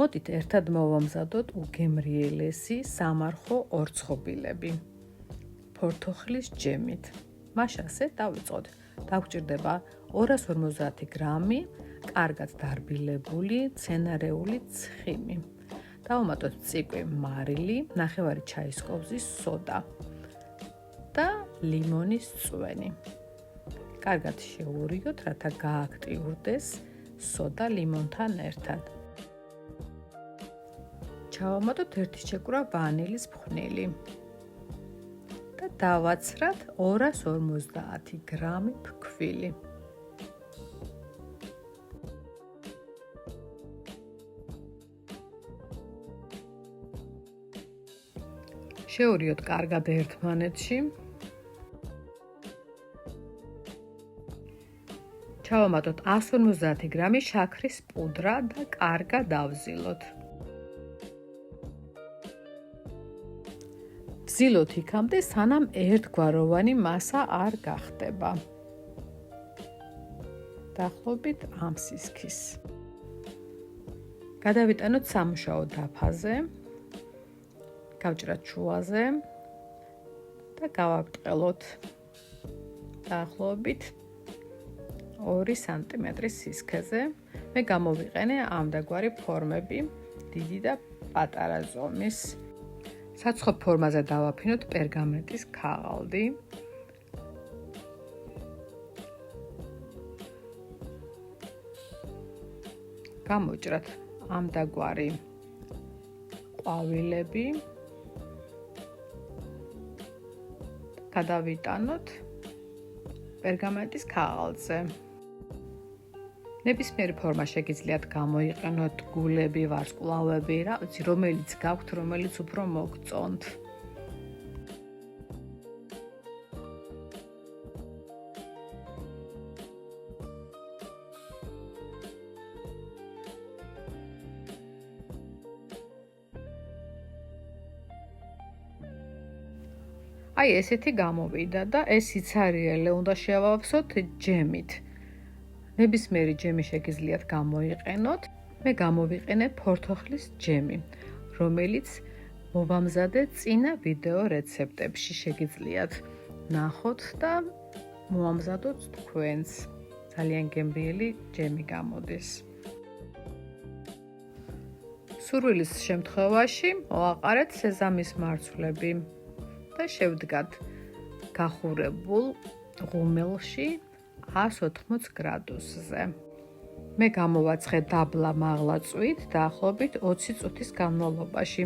მოდით ერთად მოვამზადოთ უგემრიელესი სამარხო ორცხობილები ფორთოხლის ჯემით. მაშასე დავიწყოთ. დაგვჭირდება 250 გრამი კარგად დარბილებული მცენარეული ცხიმი. დავუმატოთ წიკვი მარილი, ნახევარი ჩაის ყოფზის სოდა და ლიმონის წვენი. კარგად შეურიოთ, რათა გააქტიურდეს სოდა ლიმონთან ერთად. ჩავამატოთ 1 შეკვრა ვანილის ფხვნილი და დავაცრათ 250 გრამი ფქვილი. შეურიოთ კარგად ერთმანეთში. ჩავამატოთ 150 გრამი შაქრის პუდრა და კარგად დავზილოთ. ვზილოთ იქამდე, სანამ ერთგვაროვანი მასა არ გახდება. დაახლოებით ამ სისქის. გადავიტანოთ სამუშაო დაფაზე. გავჭრათ შუაზე და გავაბრტყელოთ დაახლოებით 2 სანტიმეტრის სისქეზე. მე გამოვიყენე ამდაგვარი ფორმები, დიდი და პატარა ზომის. საცხობ ფორმაზე დავაფინოთ პერგამენტის ქაღალდი. გამოვჭრათ ამდაგვარი ყვავილები. გადავიტანოთ პერგამენტის ქაღალდზე. ნებისმიერი ფორმა შეგიძლიათ გამოიყენოთ, გულები, ვარსკვლავები, რომელიც გაქვთ, რომელიც უფრო მოგწონთ. აი ესეთი გამოვიდა და ეს სიცარიელე უნდა შევავსოთ ჯემით. ნებისმიერი ჯემი შეგიძლიათ გამოიყენოთ. მე გამოვიყენე ფორთოხლის ჯემი, რომელიც მოვამზადე წინა ვიდეო რეცეპტებში. შეგიძლიათ ნახოთ და მოამზადოთ თქვენც. ძალიან გემრიელი ჯემი გამოდის. სურვილის შემთხვევაში მოვაყარეთ სეზამის მარცვლები და შევდგათ გახურებულ ღუმელში 180 გრადუსზე. მე გამოვაცხე დაბლა მაღლა წვით დაახლოებით 20 წუთის განმავლობაში.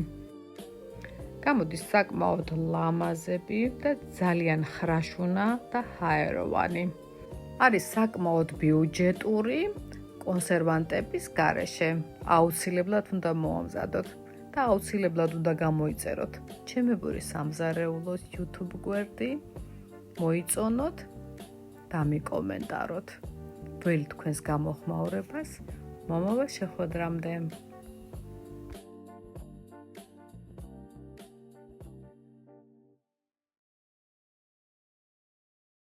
გამოდის საკმაოდ ლამაზები და ძალიან ხრაშუნა და ჰაეროვანი. არის საკმაოდ ბიუჯეტური კონსერვანტების გარეშე. აუცილებლად უნდა მოამზადოთ და აუცილებლად უნდა გამოიწეროთ ჩემებური სამზარეულოს YouTube გვერდი, მოიწონოთ და მიკომენტაროთ. ველით თქვენს გამოხმაურებას მომავალ შეხვედრამდე.